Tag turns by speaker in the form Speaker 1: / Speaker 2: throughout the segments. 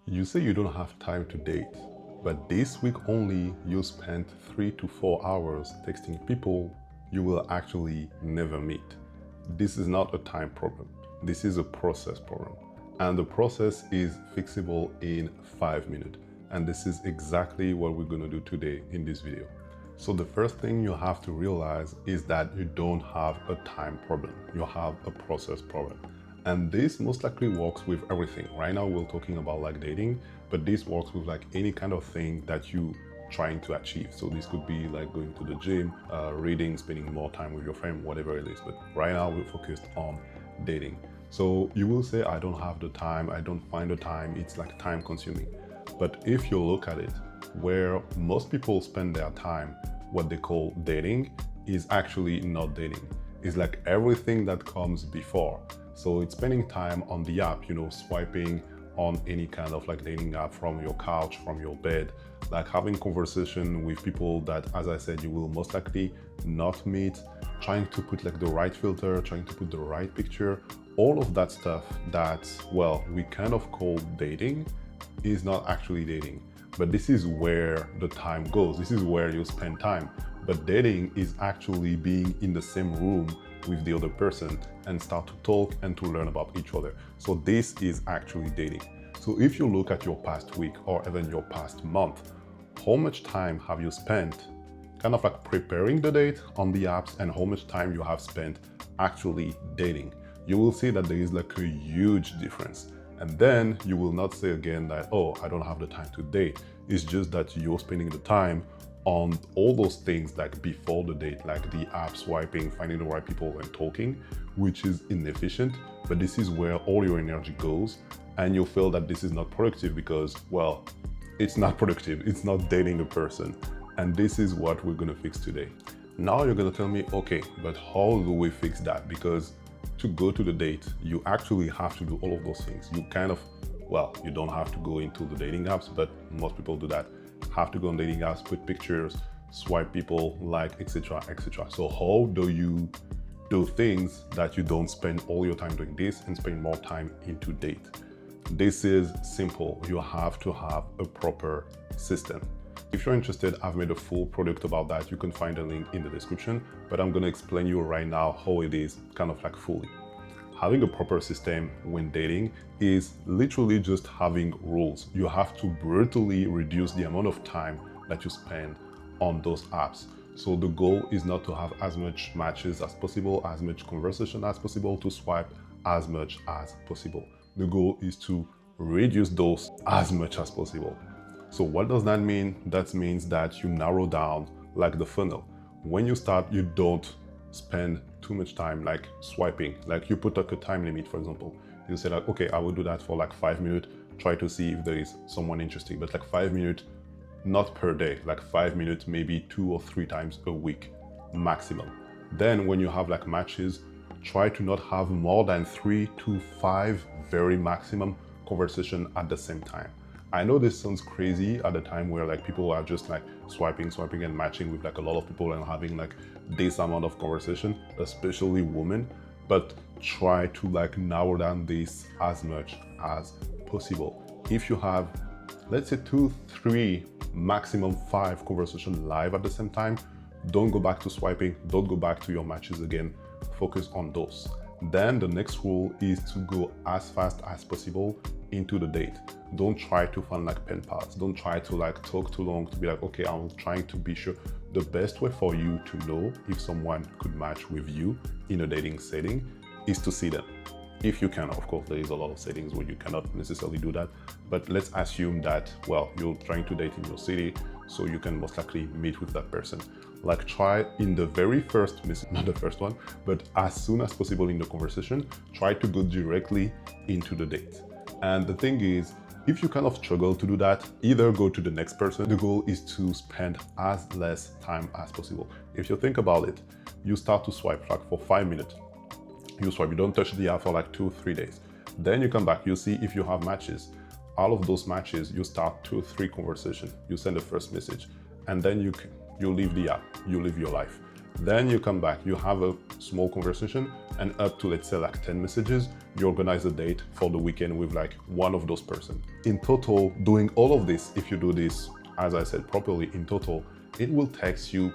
Speaker 1: You say you don't have time to date, but this week only you spent 3 to 4 hours texting people you will actually never meet. This is not a time problem. This is a process problem. And the process is fixable in 5 minutes. And this is exactly what we're going to do today in this video. So the first thing you have to realize is that you don't have a time problem. You have a process problem. And this most likely works with everything. Right now we're talking about like dating, but this works with like any kind of thing that you trying to achieve. So this could be like going to the gym, reading, spending more time with your friend, whatever it is. But right now we're focused on dating. So you will say, I don't have the time, I don't find the time, it's like time consuming. But if you look at it, where most people spend their time, what they call dating, is actually not dating. It's like everything that comes before. So it's spending time on the app, swiping on any kind of like dating app from your couch, from your bed, like having conversation with people that, as I said, you will most likely not meet, trying to put like the right filter, trying to put the right picture, all of that stuff that, well, we kind of call dating is not actually dating. But this is where the time goes. This is where you spend time. But dating is actually being in the same room with the other person and start to talk and to learn about each other. So this is actually dating. So if you look at your past week or even your past month, how much time have you spent kind of like preparing the date on the apps and how much time you have spent actually dating? You will see that there is like a huge difference. And then you will not say again that, oh, I don't have the time to date. It's just that you're spending the time on all those things like before the date, like the app swiping, finding the right people and talking, which is inefficient. But this is where all your energy goes. And you'll feel that this is not productive because, well, it's not productive. It's not dating a person. And this is what we're going to fix today. Now you're going to tell me, okay, but how do we fix that? Because to go to the date, you actually have to do all of those things. You kind of, well, you don't have to go into the dating apps, but most people do that. Have to go on dating apps, put pictures, swipe people, like, etc., etc. So how do you do things that you don't spend all your time doing this and spend more time into date? This is simple. You have to have a proper system. If you're interested, I've made a full product about that. You can find a link in the description, but I'm going to explain you right now how it is kind of like fully. Having a proper system when dating is literally just having rules. You have to brutally reduce the amount of time that you spend on those apps. So the goal is not to have as much matches as possible, as much conversation as possible, to swipe as much as possible. The goal is to reduce those as much as possible. So what does that mean? That means that you narrow down like the funnel. When you start, you don't spend too much time like swiping. Like you put like a time limit, for example. You say like, okay, I will do that for like 5 minutes, try to see if there is someone interesting, but like 5 minutes, not per day, like 5 minutes, maybe 2 or 3 times a week maximum. Then when you have like matches, try to not have more than 3 to 5 very maximum conversation at the same time. I know this sounds crazy at the time where like people are just like swiping and matching with like a lot of people and having like this amount of conversation, especially women, but try to like narrow down this as much as possible. If you have, let's say 2, 3, maximum 5 conversations live at the same time, don't go back to swiping, don't go back to your matches again, focus on those. Then the next rule is to go as fast as possible into the date. Don't try to find like pen pals. Don't try to like talk too long to be like, okay, I'm trying to be sure. The best way for you to know if someone could match with you in a dating setting is to see them. If you can, of course, there is a lot of settings where you cannot necessarily do that. But let's assume that, well, you're trying to date in your city, so you can most likely meet with that person. Like try in the very first message, not the first one, but as soon as possible in the conversation, try to go directly into the date. And the thing is, if you kind of struggle to do that, either go to the next person. The goal is to spend as less time as possible. If you think about it, you start to swipe like for 5 minutes. You swipe, you don't touch the app for like 2-3 days. Then you come back, you see if you have matches. All of those matches, you start 2 or 3 conversations. You send the first message and then you leave the app, you live your life. Then you come back, you have a small conversation, and up to, let's say, like 10 messages, you organize a date for the weekend with like one of those person. In total, doing all of this, if you do this, as I said properly, in total, it will take you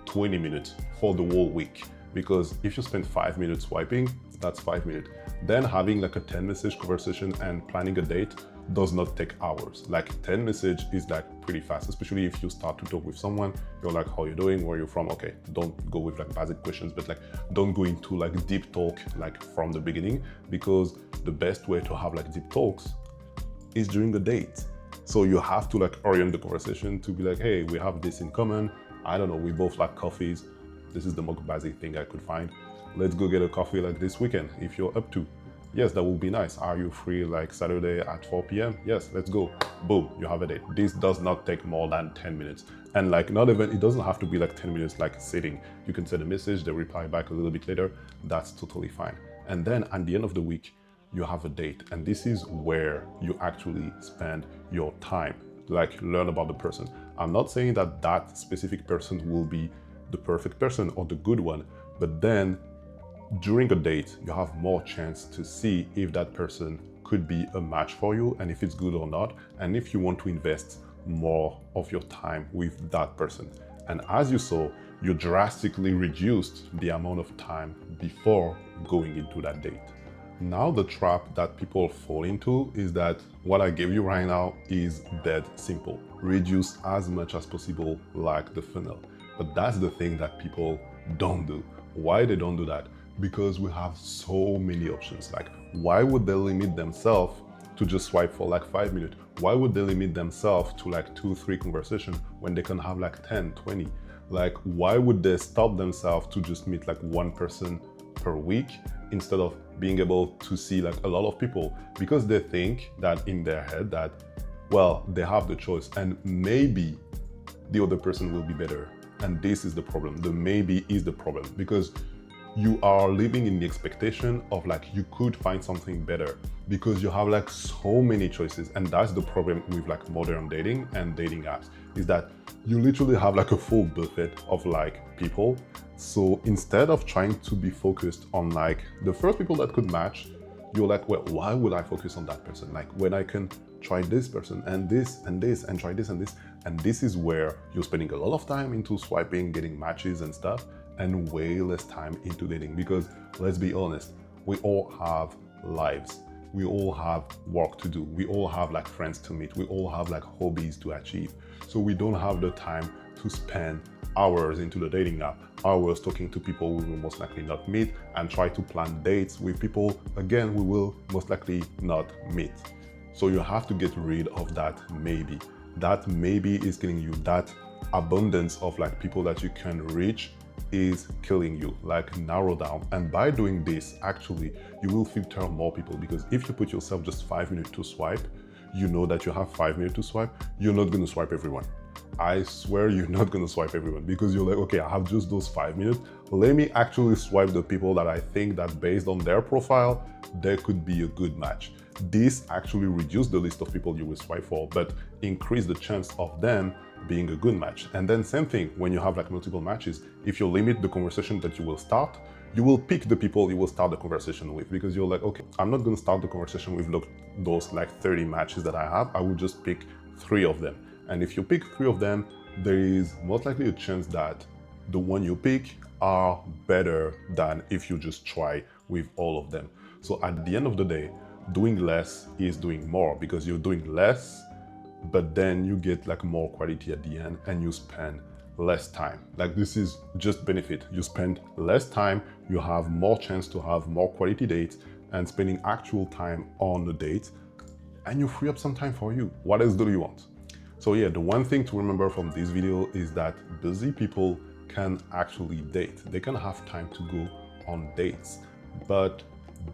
Speaker 1: 20 minutes for the whole week. Because if you spend 5 minutes swiping, that's 5 minutes. Then having like a 10 message conversation and planning a date does not take hours. Like 10 message is like pretty fast, especially if you start to talk with someone, you're like, how you doing, where you from? Okay, don't go with like basic questions, but like don't go into like deep talk like from the beginning, because the best way to have like deep talks is during the date. So you have to like orient the conversation to be like, hey, we have this in common. I don't know, we both like coffees. This is the most basic thing I could find. Let's go get a coffee like this weekend if you're up to. Yes, that would be nice. Are you free like Saturday at 4 p.m? Yes, let's go. Boom, you have a date. This does not take more than 10 minutes. And like not even, it doesn't have to be like 10 minutes like sitting. You can send a message, they reply back a little bit later. That's totally fine. And then at the end of the week, you have a date. And this is where you actually spend your time, like learn about the person. I'm not saying that that specific person will be the perfect person or the good one, but then during a date, you have more chance to see if that person could be a match for you and if it's good or not, and if you want to invest more of your time with that person. And as you saw, you drastically reduced the amount of time before going into that date. Now the trap that people fall into is that what I gave you right now is dead simple. Reduce as much as possible like the funnel. But that's the thing that people don't do. Why they don't do that? Because we have so many options. Like, why would they limit themselves to just swipe for like 5 minutes? Why would they limit themselves to like 2-3 conversations when they can have like 10, 20? Like, why would they stop themselves to just meet like one person per week instead of being able to see like a lot of people? Because they think that in their head that, well, they have the choice and maybe the other person will be better. And this is the problem. The maybe is the problem, because you are living in the expectation of like you could find something better because you have like so many choices. And that's the problem with like modern dating and dating apps, is that you literally have like a full buffet of like people. So instead of trying to be focused on like the first people that could match, you're like, well, why would I focus on that person? Like when I can try this person and this and this and try this and this. And this is where you're spending a lot of time into swiping, getting matches and stuff, and way less time into dating. Because let's be honest, we all have lives. We all have work to do. We all have like friends to meet. We all have like hobbies to achieve. So we don't have the time to spend hours into the dating app, hours talking to people we will most likely not meet, and try to plan dates with people, again, we will most likely not meet. So you have to get rid of that maybe. That maybe is killing you. That abundance of like people that you can reach is killing you. Like narrow down. And by doing this, actually, you will filter more people, because if you put yourself just 5 minutes to swipe, you know that you have 5 minutes to swipe, you're not going to swipe everyone. I swear you're not going to swipe everyone, because you're like, okay, I have just those 5 minutes. Let me actually swipe the people that I think that based on their profile, there could be a good match. This actually reduces the list of people you will swipe for, but increase the chance of them being a good match. And then same thing, when you have like multiple matches, if you limit the conversation that you will start, you will pick the people you will start the conversation with, because you're like, okay, I'm not going to start the conversation with those like 30 matches that I have. I will just pick 3 of them. And if you pick 3 of them, there is most likely a chance that the one you pick are better than if you just try with all of them. So at the end of the day, doing less is doing more, because you're doing less, but then you get like more quality at the end and you spend less time. Like this is just benefit. You spend less time, you have more chance to have more quality dates and spending actual time on the date, and you free up some time for you. What else do you want? So yeah, the one thing to remember from this video is that busy people can actually date. They can have time to go on dates, but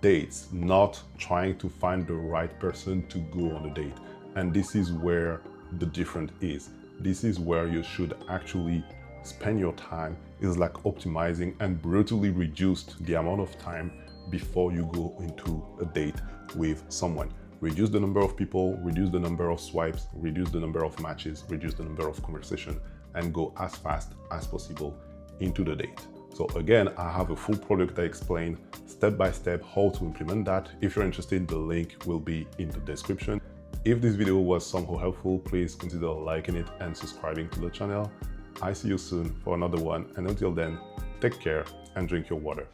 Speaker 1: dates, not trying to find the right person to go on a date. And this is where the difference is. This is where you should actually spend your time, is like optimizing and brutally reduce the amount of time before you go into a date with someone. Reduce the number of people, reduce the number of swipes, reduce the number of matches, reduce the number of conversation, and go as fast as possible into the date. So again, I have a full product that explains step by step how to implement that. If you're interested, the link will be in the description. If this video was somehow helpful, please consider liking it and subscribing to the channel. I see you soon for another one, and until then, take care and drink your water.